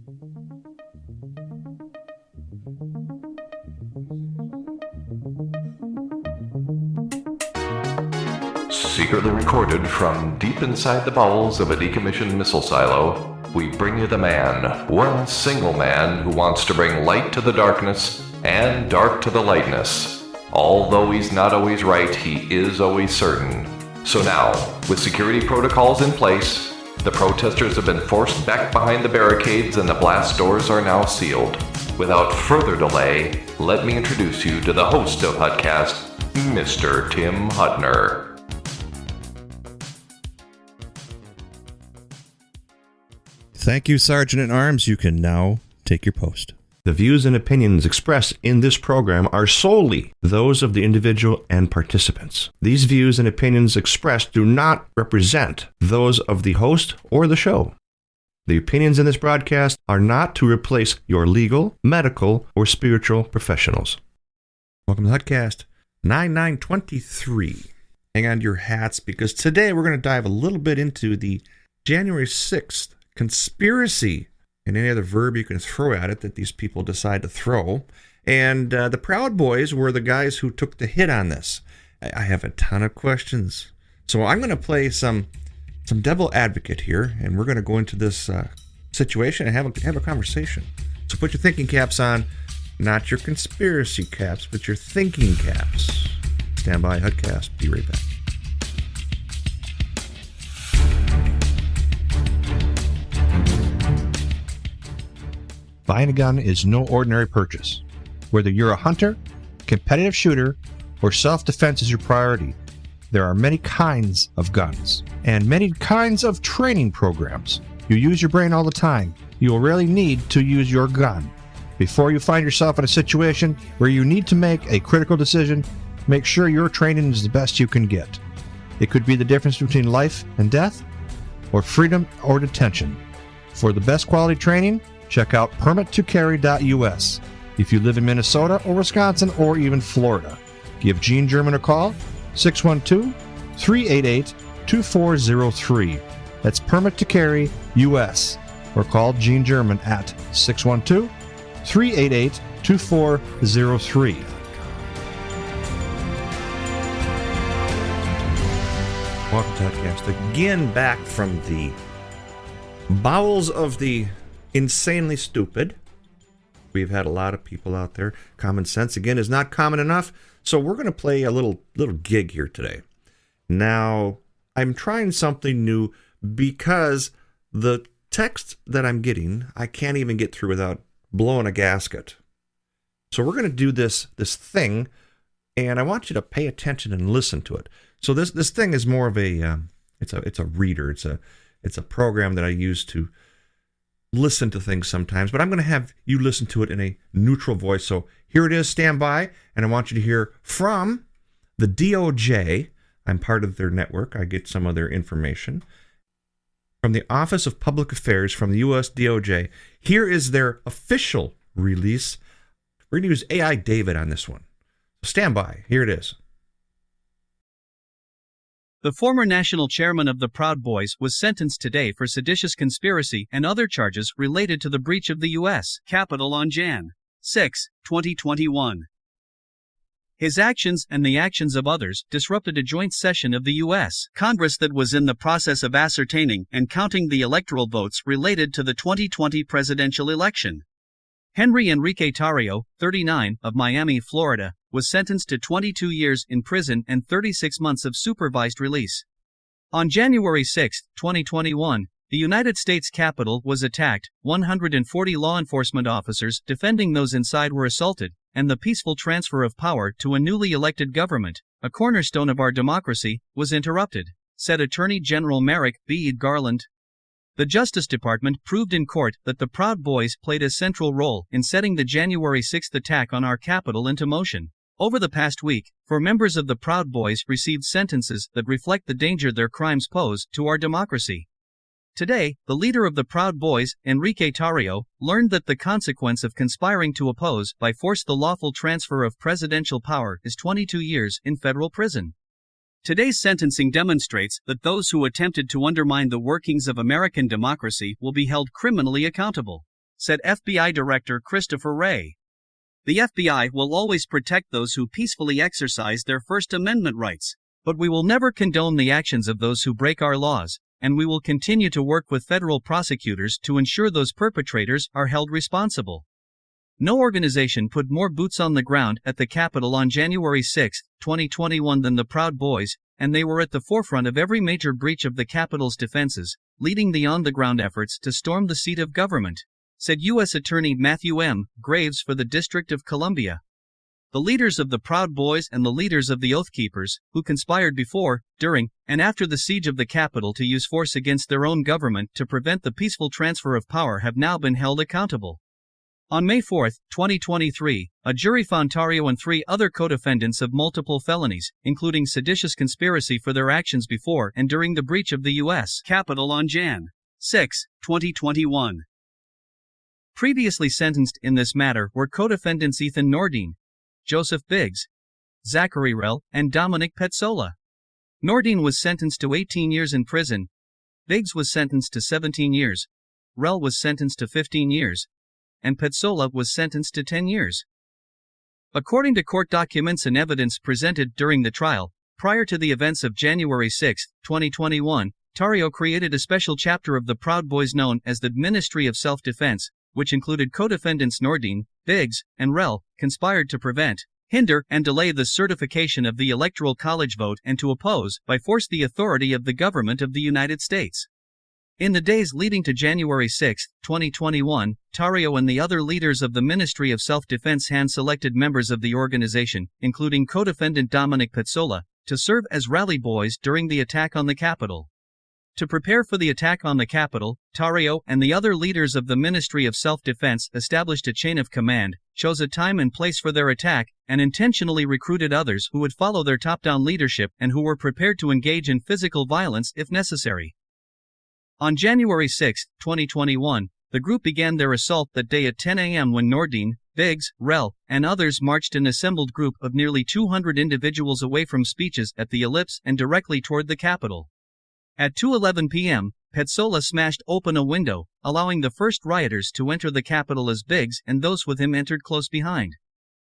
Secretly recorded from deep inside the bowels of a decommissioned missile silo, we bring you the man, one single man who wants to bring light to the darkness and dark to the lightness. Although he's not always right, he is always certain. So now, with security protocols in place, the protesters have been forced back behind the barricades and the blast doors are now sealed. Without further delay, let me introduce you to the host of HuttCast, Mr. Tim Huttner. Thank you, Sergeant-at-Arms. You can now take your post. The views and opinions expressed in this program are solely those of the individual and participants. These views and opinions expressed do not represent those of the host or the show. The opinions in this broadcast are not to replace your legal, medical, or spiritual professionals. Welcome to HuttCast 9923. Hang on to your hats, because today we're going to dive a little bit into the January 6th conspiracy and any other verb you can throw at it that these people decide to throw. And the Proud Boys were the guys who took the hit on this. I have a ton of questions. So I'm going to play some devil advocate here, and we're going to go into this situation and have a conversation. So put your thinking caps on, not your conspiracy caps, but your thinking caps. Stand by, HuttCast. Be right back. Buying a gun is no ordinary purchase. Whether you're a hunter, competitive shooter, or self-defense is your priority, there are many kinds of guns and many kinds of training programs. You use your brain all the time. You will rarely need to use your gun. Before you find yourself in a situation where you need to make a critical decision, make sure your training is the best you can get. It could be the difference between life and death, or freedom or detention. For the best quality training, check out permittocarry.us. If you live in Minnesota or Wisconsin or even Florida, give Gene German a call, 612-388-2403. That's Permit to Carry US. Or call Gene German at 612-388-2403. Welcome to HuttCast. Again, back from the bowels of the insanely stupid. We've had a lot of people out there. Common sense, again, is not common enough. So we're going to play a little gig here today. Now, I'm trying something new because the text that I'm getting, I can't even get through without blowing a gasket. So we're going to do this thing, and I want you to pay attention and listen to it. So this thing is more of a it's a reader. It's a program that I use to listen to things sometimes, but I'm going to have you listen to it in a neutral voice. So here it is, stand by, and I want you to hear from the DOJ. I'm part of their network. I get some of their information. From the Office of Public Affairs from the U.S. DOJ, here is their official release. We're going to use AI David on this one. So stand by. Here it is. The former national chairman of the Proud Boys was sentenced today for seditious conspiracy and other charges related to the breach of the U.S. Capitol on Jan. 6, 2021. His actions and the actions of others disrupted a joint session of the U.S. Congress that was in the process of ascertaining and counting the electoral votes related to the 2020 presidential election. Enrique Tarrio, 39, of Miami, Florida, was sentenced to 22 years in prison and 36 months of supervised release. On January 6, 2021, the United States Capitol was attacked, 140 law enforcement officers defending those inside were assaulted, and the peaceful transfer of power to a newly elected government, a cornerstone of our democracy, was interrupted, said Attorney General Merrick B. Garland. The Justice Department proved in court that the Proud Boys played a central role in setting the January 6th attack on our Capitol into motion. Over the past week, 4 members of the Proud Boys received sentences that reflect the danger their crimes pose to our democracy. Today, the leader of the Proud Boys, Enrique Tarrio, learned that the consequence of conspiring to oppose by force the lawful transfer of presidential power is 22 years in federal prison. Today's sentencing demonstrates that those who attempted to undermine the workings of American democracy will be held criminally accountable. said FBI Director Christopher Wray. The FBI will always protect those who peacefully exercise their First Amendment rights, but we will never condone the actions of those who break our laws, and we will continue to work with federal prosecutors to ensure those perpetrators are held responsible. No organization put more boots on the ground at the Capitol on January 6, 2021 than the Proud Boys, and they were at the forefront of every major breach of the Capitol's defenses, leading the on-the-ground efforts to storm the seat of government, said U.S. Attorney Matthew M. Graves for the District of Columbia. The leaders of the Proud Boys and the leaders of the Oath Keepers, who conspired before, during, and after the siege of the Capitol to use force against their own government to prevent the peaceful transfer of power, have now been held accountable. On May 4, 2023, a jury found Tarrio and 3 other co-defendants of multiple felonies, including seditious conspiracy for their actions before and during the breach of the U.S. Capitol on Jan. 6, 2021. Previously sentenced in this matter were co-defendants Ethan Nordine, Joseph Biggs, Zachary Rell, and Dominic Petsola. Nordine was sentenced to 18 years in prison. Biggs was sentenced to 17 years. Rell was sentenced to 15 years. And Petsola was sentenced to 10 years. According to court documents and evidence presented during the trial, prior to the events of January 6, 2021, Tarrio created a special chapter of the Proud Boys known as the Ministry of Self-Defense, which included co-defendants Nordine, Biggs, and Rell, conspired to prevent, hinder, and delay the certification of the Electoral College vote and to oppose, by force, the authority of the government of the United States. In the days leading to January 6, 2021, Tarrio and the other leaders of the Ministry of Self-Defense hand-selected members of the organization, including co-defendant Dominic Petsola, to serve as rally boys during the attack on the Capitol. To prepare for the attack on the Capitol, Tarrio and the other leaders of the Ministry of Self-Defense established a chain of command, chose a time and place for their attack, and intentionally recruited others who would follow their top-down leadership and who were prepared to engage in physical violence if necessary. On January 6, 2021, the group began their assault that day at 10 a.m. when Nordine, Biggs, Rell, and others marched an assembled group of nearly 200 individuals away from speeches at the Ellipse and directly toward the Capitol. At 2:11 p.m., Petsola smashed open a window, allowing the first rioters to enter the Capitol as Biggs and those with him entered close behind.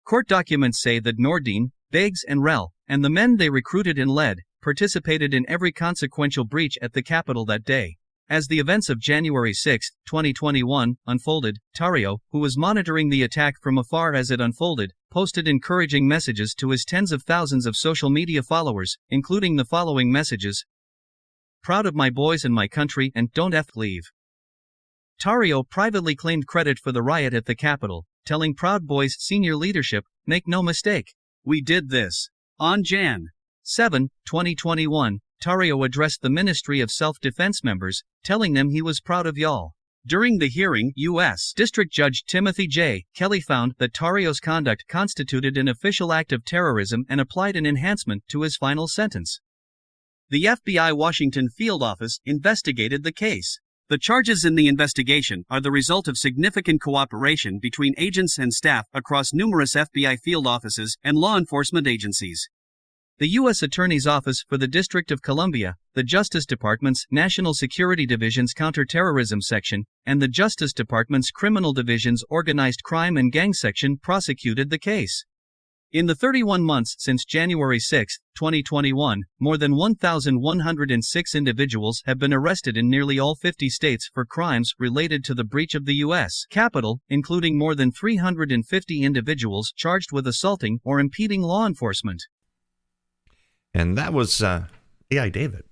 Court documents say that Nordine, Biggs, and Rell, and the men they recruited and led, participated in every consequential breach at the Capitol that day. As the events of January 6, 2021, unfolded, Tarrio, who was monitoring the attack from afar as it unfolded, posted encouraging messages to his tens of thousands of social media followers, including the following messages: "Proud of my boys and my country and don't leave." Tarrio privately claimed credit for the riot at the Capitol, telling Proud Boys senior leadership, "Make no mistake, we did this." On Jan. 7, 2021, Tarrio addressed the Ministry of Self-Defense members, telling them he was proud of y'all. During the hearing, U.S. District Judge Timothy J. Kelly found that Tarrio's conduct constituted an official act of terrorism and applied an enhancement to his final sentence. The FBI Washington field office investigated the case. The charges in the investigation are the result of significant cooperation between agents and staff across numerous FBI field offices and law enforcement agencies. The U.S. Attorney's Office for the District of Columbia, the Justice Department's National Security Division's Counterterrorism Section, and the Justice Department's Criminal Division's Organized Crime and Gang Section prosecuted the case. In the 31 months since January 6, 2021, more than 1,106 individuals have been arrested in nearly all 50 states for crimes related to the breach of the U.S. Capitol, including more than 350 individuals charged with assaulting or impeding law enforcement. And that was AI David.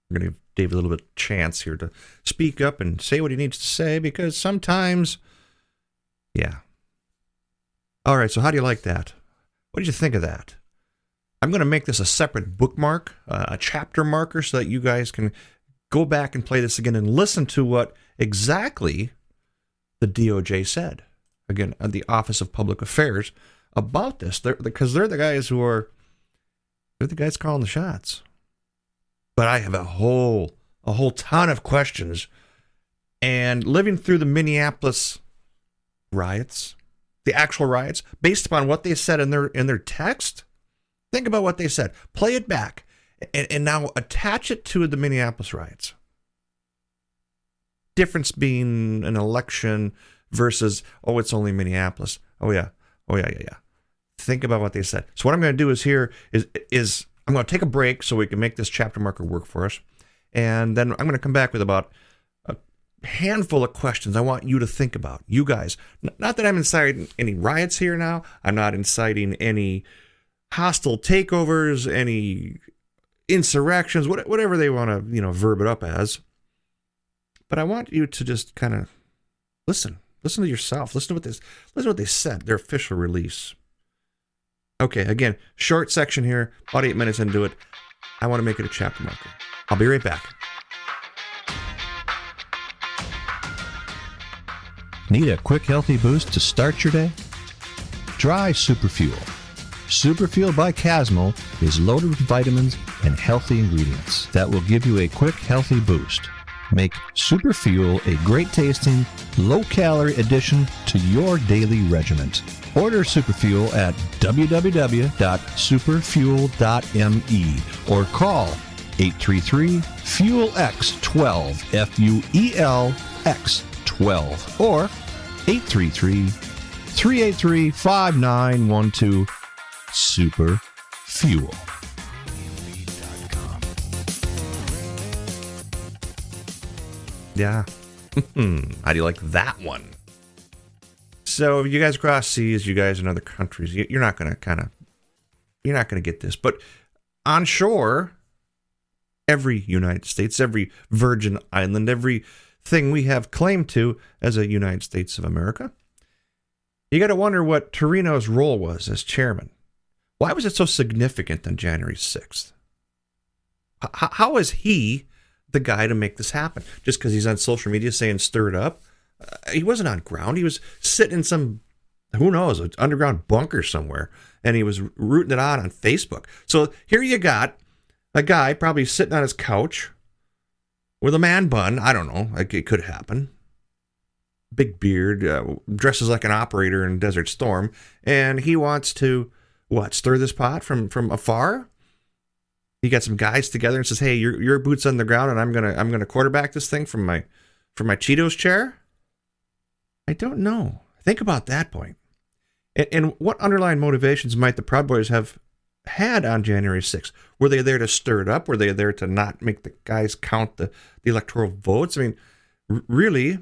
We're going to give David a little bit of chance here to speak up and say what he needs to say, because sometimes, yeah. All right, so how do you like that? What did you think of that? I'm going to make this a separate bookmark, a chapter marker, so that you guys can go back and play this again and listen to what exactly the DOJ said. Again, at the Office of Public Affairs about this, because they're the guys who are, they're the guys calling the shots. But I have a whole ton of questions. And living through the Minneapolis riots, the actual riots, based upon what they said in their text, think about what they said. Play it back, and now attach it to the Minneapolis riots. difference being an election versus, oh, it's only Minneapolis. Oh, yeah. Think about what they said. So what I'm going to do is I'm going to take a break so we can make this chapter marker work for us. And then I'm going to come back with about a handful of questions I want you to think about. You guys. Not that I'm inciting any riots here now. I'm not inciting any hostile takeovers, any insurrections, whatever they want to, verb it up as. But I want you to just kind of listen. Listen to yourself. Listen to what they said, their official release. Okay, again, short section here, about 8 minutes into it. I want to make it a chapter marker. I'll be right back. Need a quick, healthy boost to start your day? Try Superfuel. Superfuel by Casmo is loaded with vitamins and healthy ingredients that will give you a quick, healthy boost. Make Superfuel a great-tasting, low-calorie addition to your daily regimen. Order Superfuel at www.superfuel.me or call 833-FUEL-X12, FUEL-X12, or 833-383-5912, Superfuel. Yeah. How do you like that one? So you guys across seas, you guys in other countries, you're not going to get this. But on shore, every United States, every Virgin Island, everything we have claim to as a United States of America, you got to wonder what Tarrio's role was as chairman. Why was it so significant on January 6th? How is he the guy to make this happen? Just because he's on social media saying stir it up? He wasn't on ground. He was sitting in some, who knows, an underground bunker somewhere, and he was rooting it on Facebook. So here you got a guy probably sitting on his couch with a man bun. I don't know. Like, it could happen. Big beard, dresses like an operator in Desert Storm, and he wants to, stir this pot from afar? He got some guys together and says, "Hey, your boots on the ground, and I'm gonna quarterback this thing from my Cheetos chair." I don't know. Think about that point. And what underlying motivations might the Proud Boys have had on January 6th? Were they there to stir it up? Were they there to not make the guys count the electoral votes? I mean, really,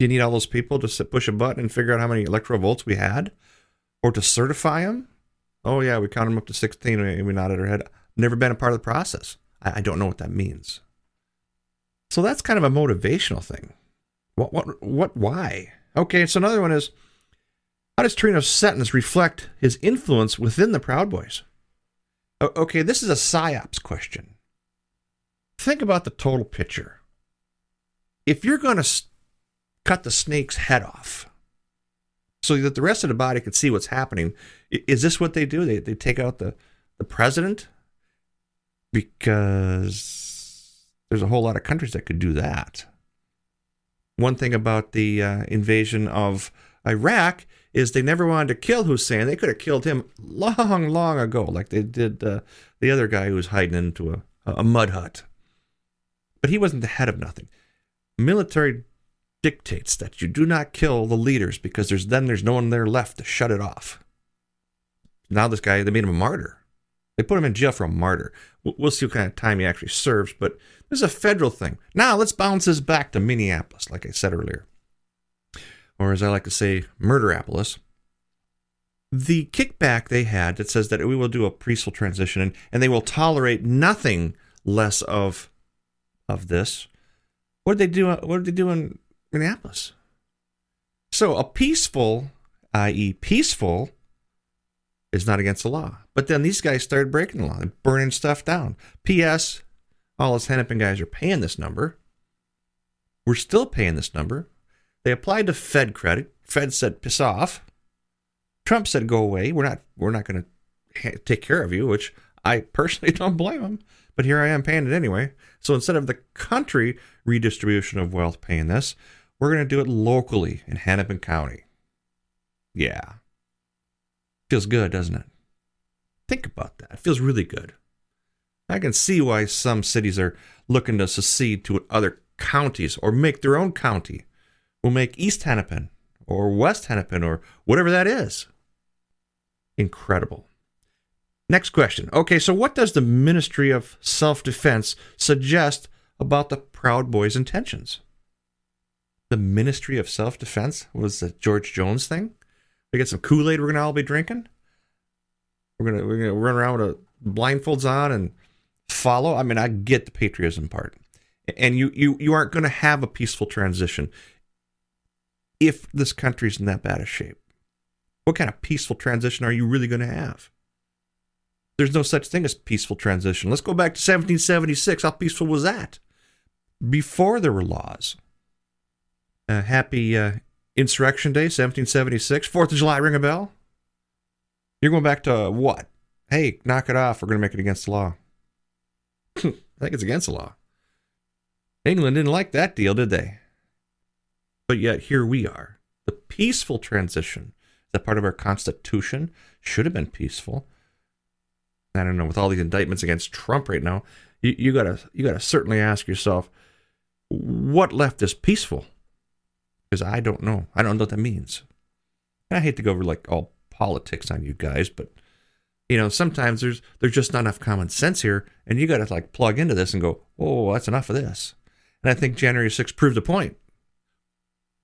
you need all those people to push a button and figure out how many electoral votes we had? Or to certify them? Oh, yeah, we counted them up to 16 and we nodded our head. Never been a part of the process. I don't know what that means. So that's kind of a motivational thing. Why? Okay, so another one is, how does Tarrio's sentence reflect his influence within the Proud Boys? Okay, this is a psyops question. Think about the total picture. If you're going to cut the snake's head off so that the rest of the body can see what's happening, is this what they do? They take out the president? Because there's a whole lot of countries that could do that. One thing about the invasion of Iraq is they never wanted to kill Hussein. They could have killed him long ago, like they did the other guy who was hiding into a mud hut. But he wasn't the head of nothing. Military dictates that you do not kill the leaders because there's no one there left to shut it off. Now this guy, they made him a martyr. They put him in jail for a martyr. We'll see what kind of time he actually serves, but this is a federal thing. Now let's bounce this back to Minneapolis, like I said earlier. Or as I like to say, Murderapolis. The kickback they had that says that we will do a peaceful transition and they will tolerate nothing less of this. What did they do in Minneapolis? So a peaceful, i.e. peaceful, is not against the law. But then these guys started breaking the law and burning stuff down. P.S. All us Hennepin guys are paying this number. We're still paying this number. They applied to Fed credit. Fed said, piss off. Trump said, go away. We're not going to take care of you, which I personally don't blame them. But here I am paying it anyway. So instead of the country redistribution of wealth paying this, we're going to do it locally in Hennepin County. Yeah. Feels good, doesn't it? Think about that. It feels really good. I can see why some cities are looking to secede to other counties or make their own county. We'll make East Hennepin or West Hennepin or whatever that is. Incredible. Next question. Okay, so what does the Ministry of Self-Defense suggest about the Proud Boys' intentions? The Ministry of Self-Defense was the George Jones thing? We get some Kool-Aid we're going to all be drinking? We're gonna run around with blindfolds on and follow? I mean, I get the patriotism part. And you aren't going to have a peaceful transition if this country's in that bad of shape. What kind of peaceful transition are you really going to have? There's no such thing as peaceful transition. Let's go back to 1776. How peaceful was that? Before there were laws. Happy Insurrection Day, 1776. 4th of July, ring a bell? You're going back to what? Hey, knock it off. We're going to make it against the law. I think it's against the law. England didn't like that deal, did they? But yet here we are. The peaceful transition, that part of our Constitution, should have been peaceful. I don't know, with all these indictments against Trump right now, you gotta certainly ask yourself, what left is peaceful? Because I don't know. I don't know what that means. And I hate to go over like all politics on you guys, but sometimes there's just not enough common sense here, and you gotta like plug into this and go, oh, that's enough of this. And I think January 6th proved a point.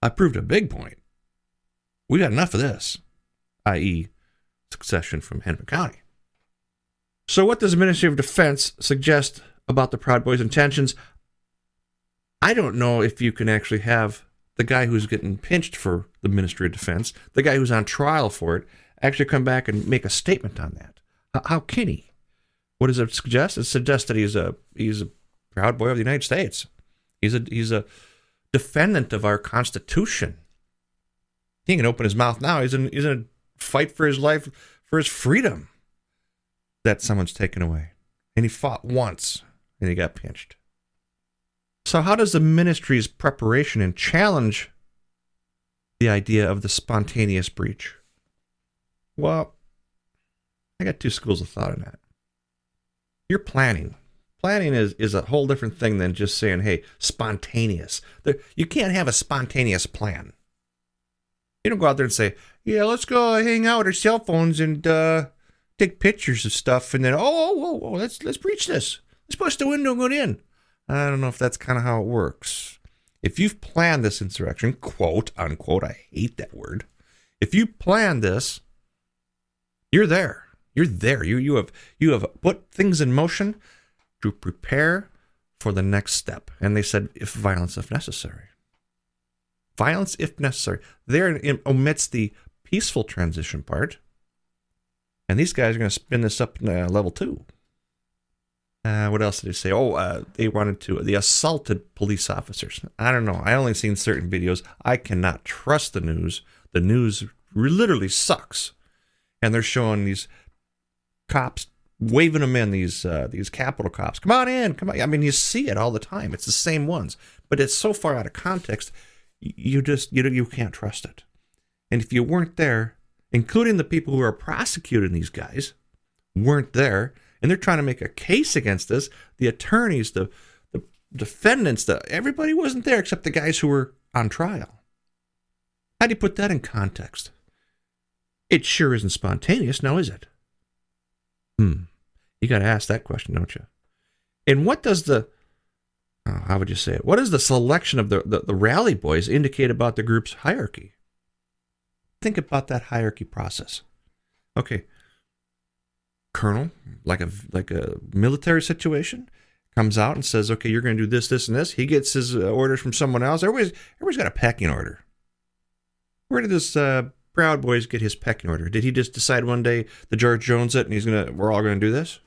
I proved a big point. We got enough of this, i.e. succession from Hennepin County. So what does the Ministry of Defense suggest about the Proud Boys' intentions? I don't know if you can actually have the guy who's getting pinched for the Ministry of Defense, the guy who's on trial for it, actually come back and make a statement on that. How can he? What does it suggest? It suggests that he's a proud boy of the United States. He's a defendant of our Constitution. He can open his mouth now. He's in a fight for his life, for his freedom that someone's taken away. And he fought once, and he got pinched. So how does the ministry's preparation and challenge the idea of the spontaneous breach? Well, I got two schools of thought on that. You're planning. Planning is a whole different thing than just saying, hey, spontaneous. You can't have a spontaneous plan. You don't go out there and say, yeah, let's go hang out with our cell phones and take pictures of stuff, and then, let's breach this. Let's push the window and go in. I don't know if that's kind of how it works. If you've planned this insurrection, quote, unquote, I hate that word. If you planned this, you're there. You're there. You have put things in motion to prepare for the next step. And they said, if violence if necessary. Violence if necessary. There omits the peaceful transition part. And these guys are going to spin this up to level 2. What else did they say? They wanted to, the assaulted police officers. I don't know. I only seen certain videos. I cannot trust the news. The news literally sucks. And they're showing these cops waving them in, these Capitol cops. Come on in. Come on. I mean, you see it all the time. It's the same ones. But it's so far out of context, you can't trust it. And if you weren't there, including the people who are prosecuting these guys, weren't there, and they're trying to make a case against this, the attorneys, the defendants, everybody wasn't there except the guys who were on trial. How do you put that in context? It sure isn't spontaneous, now is it? You got to ask that question, don't you? And what does how would you say it? What does the selection of the rally boys indicate about the group's hierarchy? Think about that hierarchy process. Okay. Colonel, like a military situation, comes out and says, okay, you're going to do this, this, and this. He gets his orders from someone else. Everybody's got a pecking order. Where did this Proud Boys get his pecking order? Did he just decide one day the George Jones it and we're all going to do this?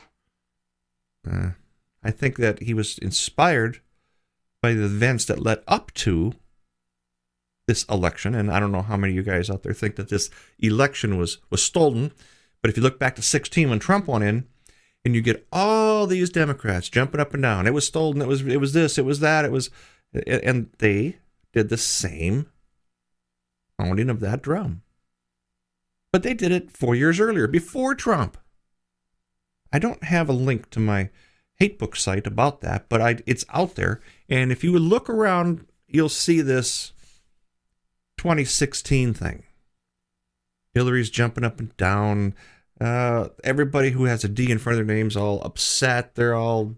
I think that he was inspired by the events that led up to this election, and I don't know how many of you guys out there think that this election was stolen, but if you look back to 2016 when Trump went in, and you get all these Democrats jumping up and down, it was stolen, it was this, it was that, and they did the same pounding of that drum. But they did it 4 years earlier, before Trump. I don't have a link to my hate book site about that, but it's out there. And if you would look around, you'll see this 2016 thing. Hillary's jumping up and down. Everybody who has a D in front of their name's all upset. They're all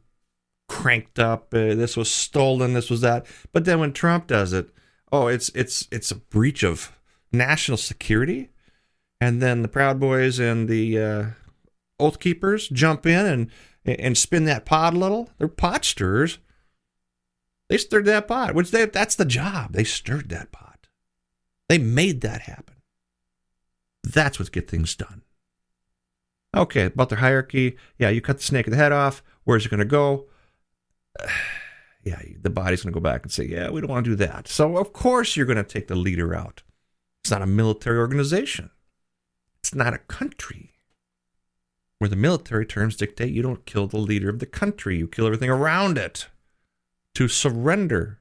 cranked up. This was stolen. This was that. But then when Trump does it, it's a breach of national security. And then the Proud Boys and the Oath Keepers jump in and spin that pot a little. They're pot stirrers. They stirred that pot, which that's the job. They stirred that pot. They made that happen. That's what gets things done. Okay, about their hierarchy. Yeah, you cut the snake of the head off. Where's it going to go? The body's going to go back and say, yeah, we don't want to do that. So, of course, you're going to take the leader out. It's not a military organization. It's not a country where the military terms dictate you don't kill the leader of the country. You kill everything around it to surrender.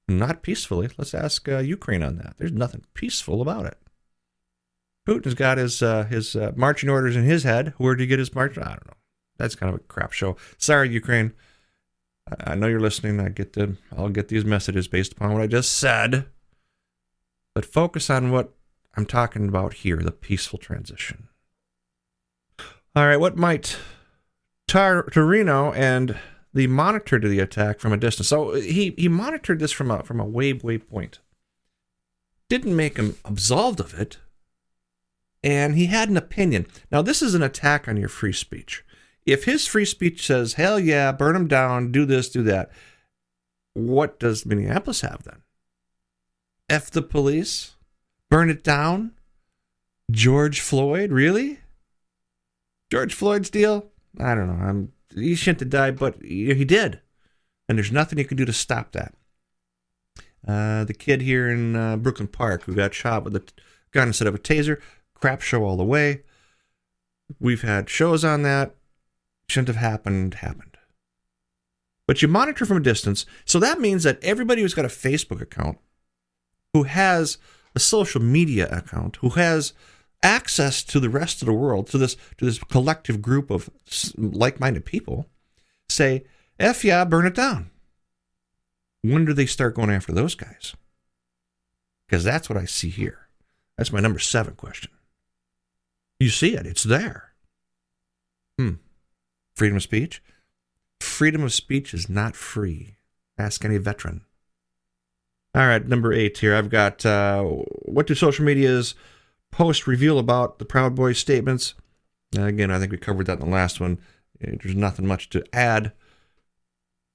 Not peacefully. Let's ask Ukraine on that. There's nothing peaceful about it. Putin's got his marching orders in his head. Where did he get his march? I don't know. That's kind of a crap show. Sorry, Ukraine. I know you're listening. I'll get these messages based upon what I just said. But focus on what I'm talking about here, the peaceful transition. All right, what might Tarrio and the monitor to the attack from a distance? So he monitored this from a way point. Didn't make him absolved of it. And he had an opinion. Now, this is an attack on your free speech. If his free speech says, hell yeah, burn him down, do this, do that, what does Minneapolis have then? F the police? Burn it down? George Floyd? Really? George Floyd's deal? I don't know. He shouldn't have died, but he did. And there's nothing you can do to stop that. The kid here in Brooklyn Park who got shot with a gun instead of a taser, crap show all the way. We've had shows on that. Shouldn't have happened. But you monitor from a distance. So that means that everybody who's got a Facebook account, who has a social media account, who has access to the rest of the world, to this collective group of like-minded people, say, F yeah, burn it down. When do they start going after those guys? Because that's what I see here. That's my number 7 question. You see it. It's there. Freedom of speech? Freedom of speech is not free. Ask any veteran. All right, number 8 here. I've got what do social media's posts reveal about the Proud Boys statements? Again, I think we covered that in the last one. There's nothing much to add.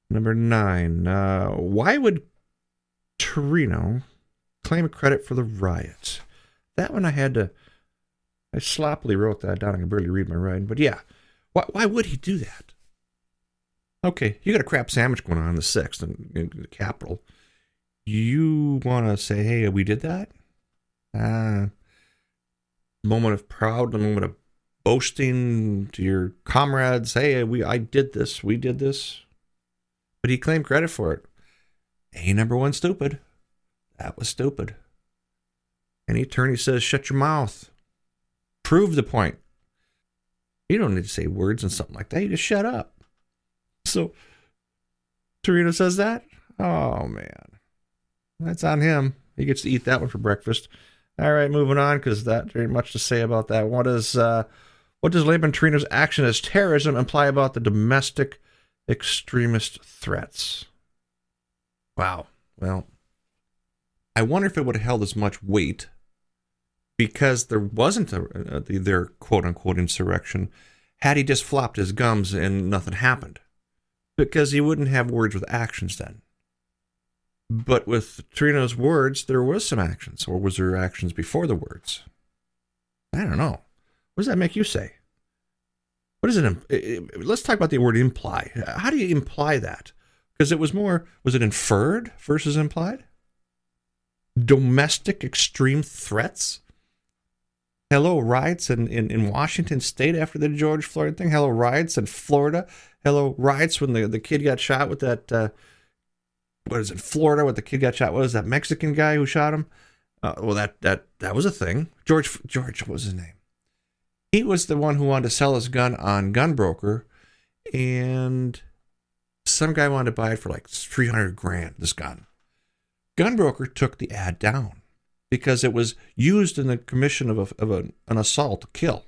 Number 9. Why would Tarrio claim credit for the riot? That one I sloppily wrote that down. I can barely read my writing. But yeah, why would he do that? Okay, you got a crap sandwich going on the 6th in the Capitol. You want to say, hey, we did that? Moment of pride, a moment of boasting to your comrades. Hey, I did this. We did this. But he claimed credit for it. Hey, number 1, stupid. That was stupid. Any attorney says, shut your mouth. Prove the point. You don't need to say words and something like that. You just shut up. So, Tarrio says that? Oh, man. That's on him. He gets to eat that one for breakfast. All right, moving on, because that very much to say about that. What does Laban Tarrio's action as terrorism imply about the domestic extremist threats? Wow. Well, I wonder if it would have held as much weight because there wasn't their quote-unquote insurrection had he just flopped his gums and nothing happened. Because he wouldn't have words with actions then. But with Tarrio's words, there was some actions. Or was there actions before the words? I don't know. What does that make you say? What does it... Let's talk about the word imply. How do you imply that? Because it was it inferred versus implied? Domestic extreme threats? Hello, riots in Washington State after the George Floyd thing. Hello, riots in Florida. Hello, riots when the kid got shot with that... what is it, Florida, what the kid got shot? What was that Mexican guy who shot him? Well, that was a thing. George, what was his name? He was the one who wanted to sell his gun on Gunbroker, and some guy wanted to buy it for like $300,000, this gun. Gunbroker took the ad down because it was used in the commission of an assault to kill,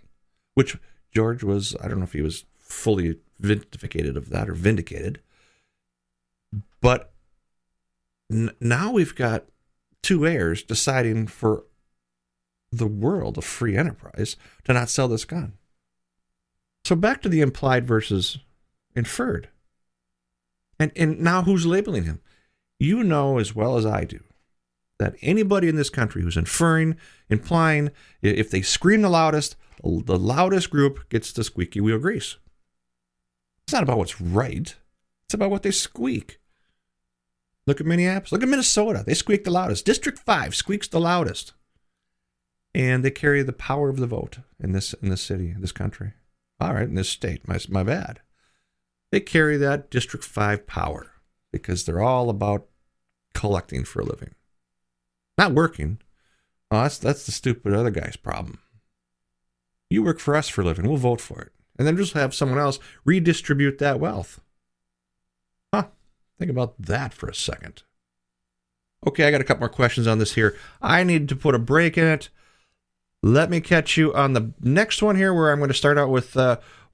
which George was, I don't know if he was fully vindicated of that or vindicated. But now we've got two heirs deciding for the world of free enterprise to not sell this gun. So back to the implied versus inferred. And now who's labeling him? You know as well as I do that anybody in this country who's inferring, implying, if they scream the loudest group gets the squeaky wheel grease. It's not about what's right. It's about what they squeak. Look at Minneapolis. Look at Minnesota. They squeak the loudest. District 5 squeaks the loudest. And they carry the power of the vote in this city, in this country. All right, in this state. My bad. They carry that District 5 power because they're all about collecting for a living. Not working. Oh, that's the stupid other guy's problem. You work for us for a living. We'll vote for it. And then just have someone else redistribute that wealth. Huh. Think about that for a second. Okay, I got a couple more questions on this here. I need to put a break in it. Let me catch you on the next one here, where I'm going to start out with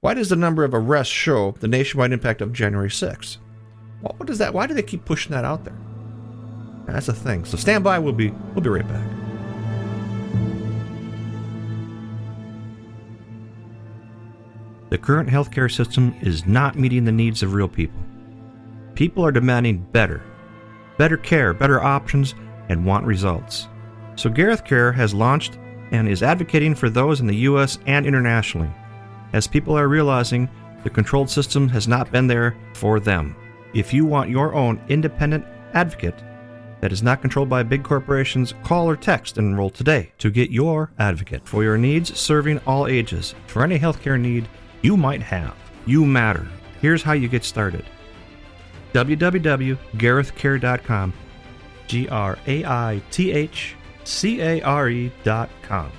why does the number of arrests show the nationwide impact of January 6th? What is that? Why do they keep pushing that out there? That's a thing. So stand by. We'll be right back. The current healthcare system is not meeting the needs of real people. People are demanding better care, better options, and want results. So Gareth Care has launched and is advocating for those in the U.S. and internationally, as people are realizing the controlled system has not been there for them. If you want your own independent advocate that is not controlled by big corporations, call or text and enroll today to get your advocate for your needs, serving all ages. For any healthcare need you might have, you matter. Here's how you get started. www.garethcare.com, GRAITHCARE.com.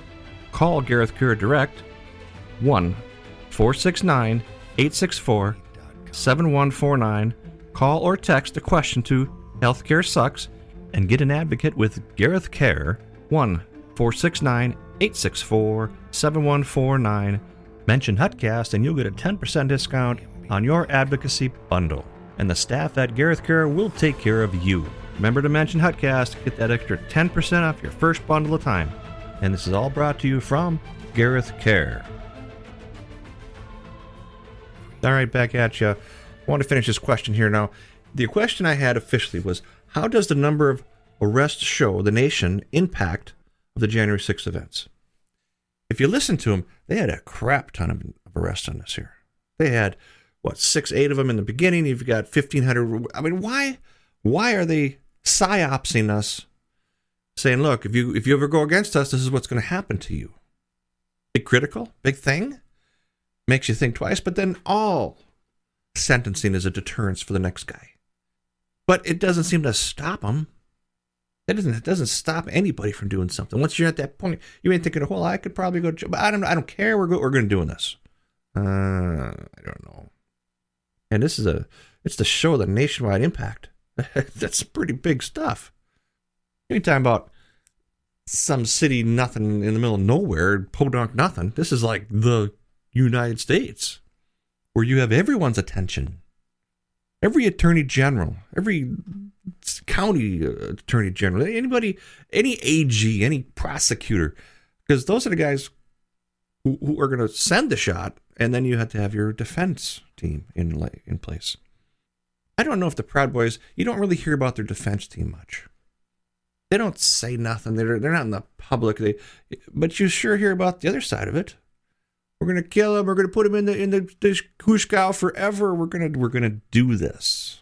Call Gareth Care Direct 1-469-864-7149. Call or text a question to Healthcare Sucks and get an advocate with Gareth Care. 1-469-864-7149. Mention HuttCast and you'll get a 10% discount on your advocacy bundle. And the staff at Gareth Care will take care of you. Remember to mention HuttCast, get that extra 10% off your first bundle of time. And this is all brought to you from Gareth Care. All right, back at you. I want to finish this question here now. The question I had officially was, how does the number of arrests show the nation impact of the January 6th events? If you listen to them, they had a crap ton of arrests on this here. They had, 6, 8 of them in the beginning. You've got 1,500. I mean, why are they psyopsing us, saying, look, if you ever go against us, this is what's going to happen to you? Big critical, big thing, makes you think twice, but then all sentencing is a deterrence for the next guy. But it doesn't seem to stop them. It doesn't stop anybody from doing something. Once you're at that point, you ain't thinking, well, I could probably go, but I don't care. We're going to do this. I don't know. And it's to show the nationwide impact. That's pretty big stuff. You're talking about some city, nothing in the middle of nowhere, podunk nothing. This is like the United States, where you have everyone's attention. Every attorney general, every county attorney general, anybody, any AG, any prosecutor, because those are the guys who are going to send the shot, and then you have to have your defense team in place. I don't know if the Proud Boys, you don't really hear about their defense team much. They don't say nothing. They're not in the public. But you sure hear about the other side of it. We're going to kill him. We're going to put him in the Kushkow forever. We're going to do this.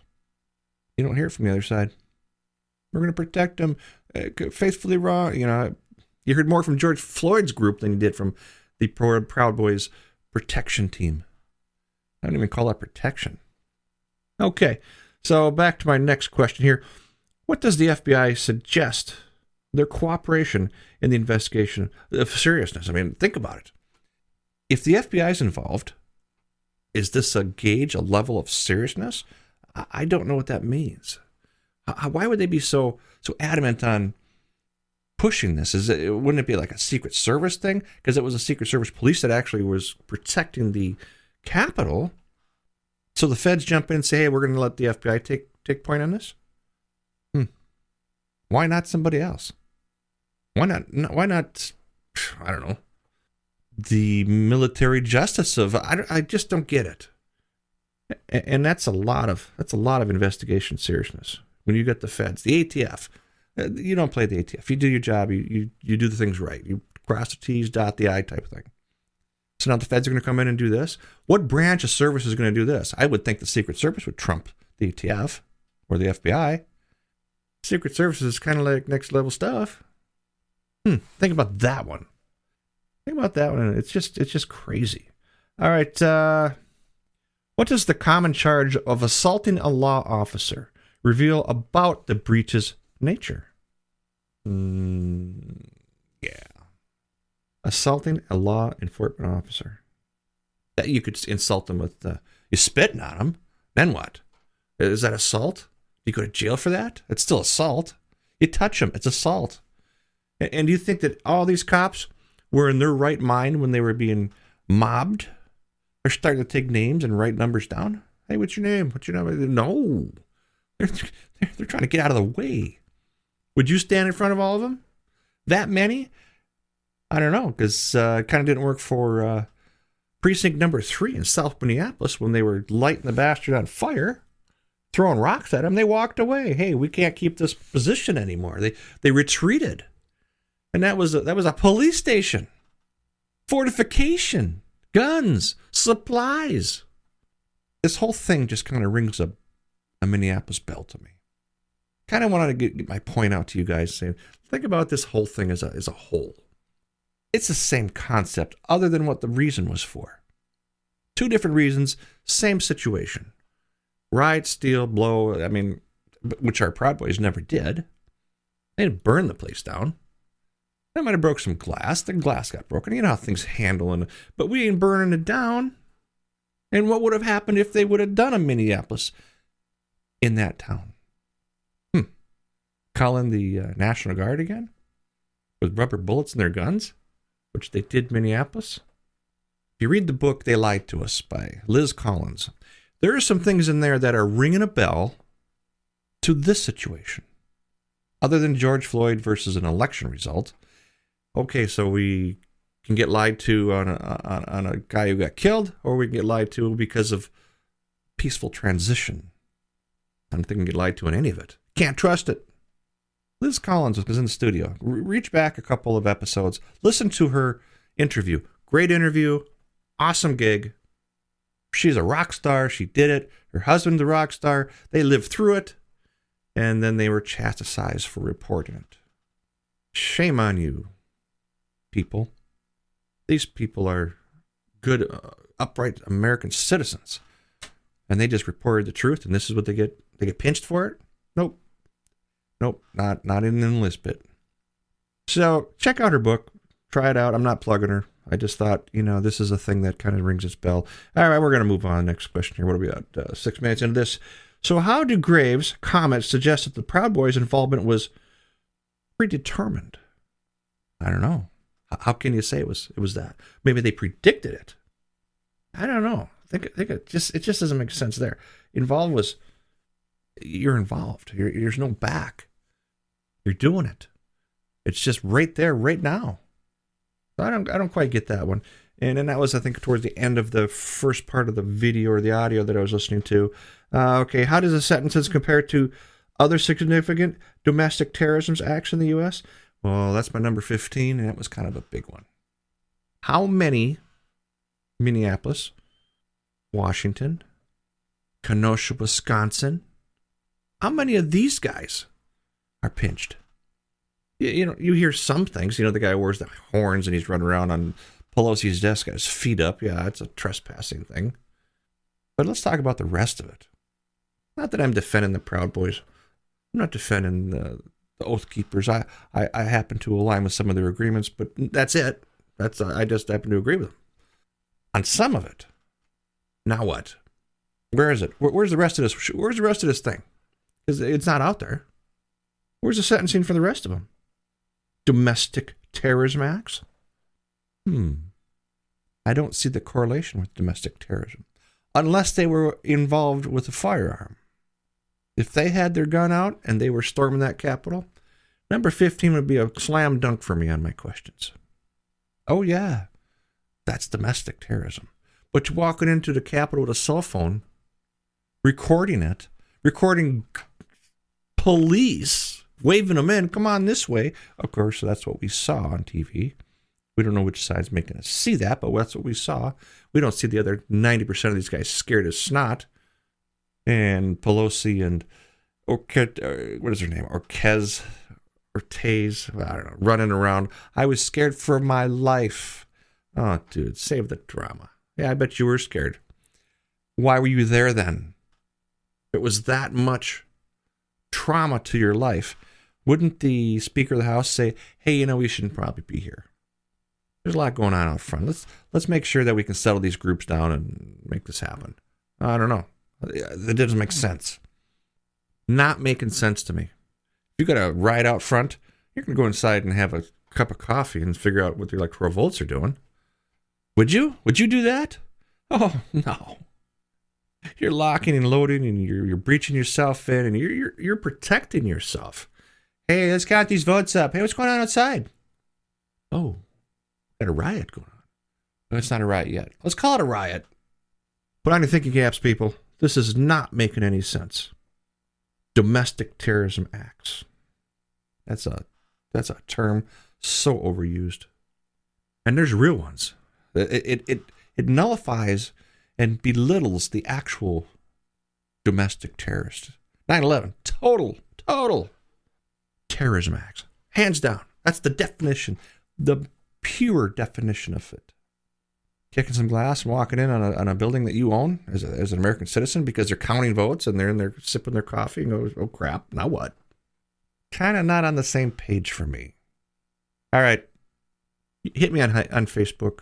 You don't hear it from the other side. We're going to protect him. Faithfully raw. You heard more from George Floyd's group than you did from the Proud Boys protection team. I don't even call that protection. Okay, so back to my next question here. What does the FBI suggest their cooperation in the investigation of seriousness? I mean, think about it. If the FBI is involved, is this a gauge, a level of seriousness? I don't know what that means. Why would they be so adamant on pushing this? Wouldn't it be like a Secret Service thing? Because it was a Secret Service police that actually was protecting the Capitol. So the feds jump in and say, hey, we're going to let the FBI take point on this? Why not somebody else? Why not, I don't know, the military justice of, I just don't get it. And that's a lot of investigation seriousness. When you got the feds, the ATF, you don't play the ATF. You do your job. You do the things right. You cross the T's, dot the I type of thing. So now the feds are going to come in and do this. What branch of service is going to do this? I would think the Secret Service would trump the ATF or the FBI. Secret Service is kind of like next level stuff. Think about that one. It's just crazy. All right. What does the common charge of assaulting a law officer reveal about the breach's nature? Yeah. Assaulting a law enforcement officer. That you could insult them with, you spitting on them. Then what? Is that assault? You go to jail for that? It's still assault. You touch them. It's assault. And do you think that all these cops were in their right mind when they were being mobbed? They're starting to take names and write numbers down. Hey, what's your name? What's your name? No. They're trying to get out of the way. Would you stand in front of all of them? That many? I don't know, because it kind of didn't work for precinct number 3 in South Minneapolis when they were lighting the bastard on fire, throwing rocks at him. They walked away. Hey, we can't keep this position anymore. They retreated. And that was a police station, fortification, guns, supplies. This whole thing just kind of rings a Minneapolis bell to me. Kind of wanted to get my point out to you guys, saying, think about this whole thing as a whole. It's the same concept, other than what the reason was for. 2 different reasons, same situation. Riot, steal, blow, which our Proud Boys never did. They didn't burn the place down. They might have broke some glass. The glass got broken. You know how things handle. But we ain't burning it down. And what would have happened if they would have done a Minneapolis in that town? Calling the National Guard again? With rubber bullets in their guns? Which they did in Minneapolis? If you read the book, They Lied to Us by Liz Collins, there are some things in there that are ringing a bell to this situation. Other than George Floyd versus an election result. Okay, so we can get lied to on a guy who got killed, or we can get lied to because of peaceful transition. I don't think we can get lied to on any of it. Can't trust it. Liz Collins was in the studio. Reach back a couple of episodes. Listen to her interview. Great interview. Awesome gig. She's a rock star. She did it. Her husband's a rock star. They lived through it. And then they were chastised for reporting it. Shame on you, people. These people are good, upright American citizens. And they just reported the truth, and this is what they get. They get pinched for it? Nope, not in the list bit. So check out her book. Try it out. I'm not plugging her. I just thought, this is a thing that kind of rings its bell. All right, we're going to move on. Next question here. What are we at? 6 minutes into this. So how do Graves' comments suggest that the Proud Boys' involvement was predetermined? I don't know. How can you say it was that? Maybe they predicted it. I don't know. I think it just doesn't make sense there. Involved was, you're involved. There's no back. You're doing it. It's just right there, right now. I don't quite get that one. And then that was, I think, towards the end of the first part of the video or the audio that I was listening to. Okay, how does the sentences compare to other significant domestic terrorism acts in the U.S.? Well, that's my number 15, and that was kind of a big one. How many Minneapolis, Washington, Kenosha, Wisconsin, how many of these guys are pinched? You hear some things. The guy who wears the horns and he's running around on Pelosi's desk, got his feet up. Yeah, it's a trespassing thing. But let's talk about the rest of it. Not that I'm defending the Proud Boys. I'm not defending the Oath Keepers. I happen to align with some of their agreements, but that's it. I just happen to agree with them on some of it. Now what? Where is it? Where's the rest of this? Where's the rest of this thing? Because it's not out there. Where's the sentencing for the rest of them? Domestic terrorism acts? I don't see the correlation with domestic terrorism. Unless they were involved with a firearm. If they had their gun out and they were storming that Capitol, number 15 would be a slam dunk for me on my questions. Oh, yeah, that's domestic terrorism. But walking into the Capitol with a cell phone, recording police, waving them in, come on this way. Of course, that's what we saw on TV. We don't know which side's making us see that, but that's what we saw. We don't see the other 90% of these guys scared as snot. And Pelosi and what is her name? Ortez, I don't know, running around. I was scared for my life. Oh, dude, save the drama. Yeah, I bet you were scared. Why were you there then? If it was that much trauma to your life, wouldn't the Speaker of the House say, hey, we shouldn't probably be here? There's a lot going on out front. Let's make sure that we can settle these groups down and make this happen. I don't know. That doesn't make sense. Not making sense to me. If you got a riot out front, you're going to go inside and have a cup of coffee and figure out what the electoral votes are doing. Would you? Would you do that? Oh, no. You're locking and loading and you're breaching yourself in and you're protecting yourself. Hey, let's count these votes up. Hey, what's going on outside? Oh, got a riot going on. No, it's not a riot yet. Let's call it a riot. Put on your thinking caps, people. This is not making any sense. Domestic terrorism acts. That's a term so overused. And there's real ones. It nullifies and belittles the actual domestic terrorist. 9/11, total terrorism acts. Hands down. That's the definition, the pure definition of it. Kicking some glass and walking in on a building that you own as an American citizen because they're counting votes and they're in there sipping their coffee and go, oh crap, now what? Kind of not on the same page for me. All right. Hit me on Facebook.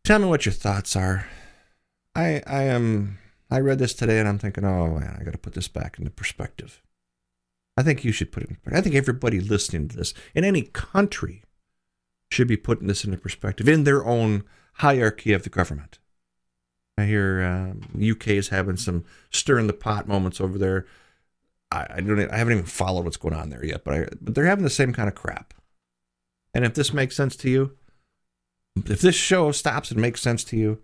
Tell me what your thoughts are. I read this today and I'm thinking, oh man, I got to put this back into perspective. I think you should put it in perspective. I think everybody listening to this in any country should be putting this into perspective in their own hierarchy of the government. I hear UK is having some stir in the pot moments over there. I haven't even followed what's going on there yet, but they're having the same kind of crap. And if this makes sense to you, if this show stops and makes sense to you,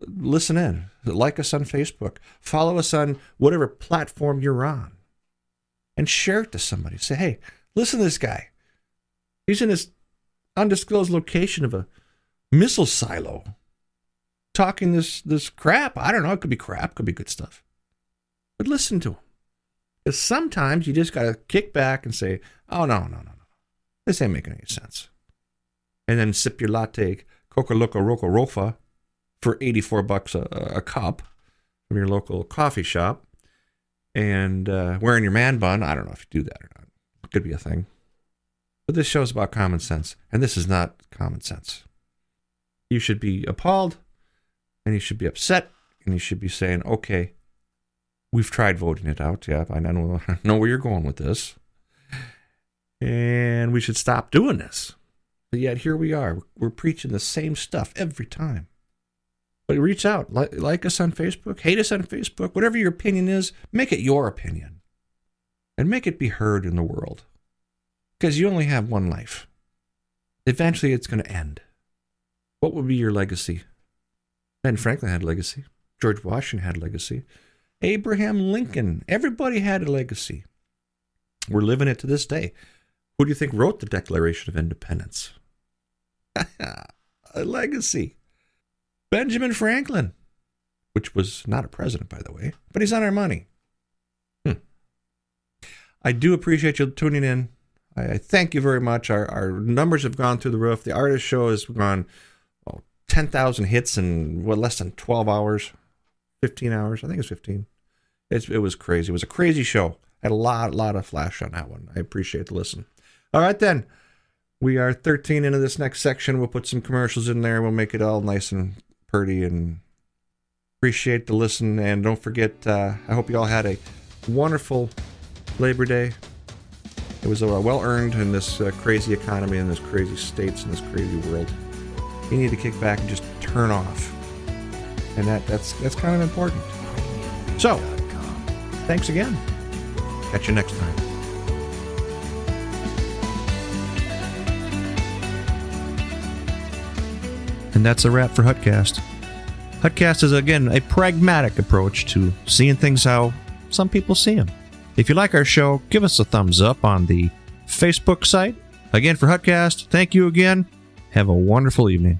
listen in. Like us on Facebook. Follow us on whatever platform you're on. And share it to somebody. Say, hey, listen to this guy. He's in this undisclosed location of a missile silo. Talking this crap. I don't know. It could be crap. Could be good stuff. But listen to him. Because sometimes you just got to kick back and say, oh, no. This ain't making any sense. And then sip your latte, Coca Loco Roco Rofa, for $84 a cup from your local coffee shop. And wearing your man bun. I don't know if you do that or not. It could be a thing. But this show's about common sense. And this is not common sense. You should be appalled. And you should be upset. And you should be saying, okay, we've tried voting it out. Yeah, I know where you're going with this. And we should stop doing this. But yet here we are. We're preaching the same stuff every time. But reach out. Like us on Facebook. Hate us on Facebook. Whatever your opinion is, make it your opinion. And make it be heard in the world. Because you only have one life. Eventually it's going to end. What would be your legacy? Ben Franklin had a legacy. George Washington had a legacy. Abraham Lincoln. Everybody had a legacy. We're living it to this day. Who do you think wrote the Declaration of Independence? A legacy. Benjamin Franklin, which was not a president, by the way, but he's on our money. I do appreciate you tuning in. I thank you very much. Our numbers have gone through the roof. The Artist Show has gone 10,000 hits in less than 12 hours, 15 hours. I think it's 15. It was crazy. It was a crazy show. I had a lot of flash on that one. I appreciate the listen. All right, then. We are 13 into this next section. We'll put some commercials in there. We'll make it all nice and pretty and Appreciate the listen, and don't forget, I hope you all had a wonderful Labor Day. It was well earned in this crazy economy, in this crazy states, in this crazy world. You need to kick back and just turn off, and that's kind of important. So, thanks again. Catch you next time. And that's a wrap for HuttCast. HuttCast is, again, a pragmatic approach to seeing things how some people see them. If you like our show, give us a thumbs up on the Facebook site. Again, for HuttCast, thank you again. Have a wonderful evening.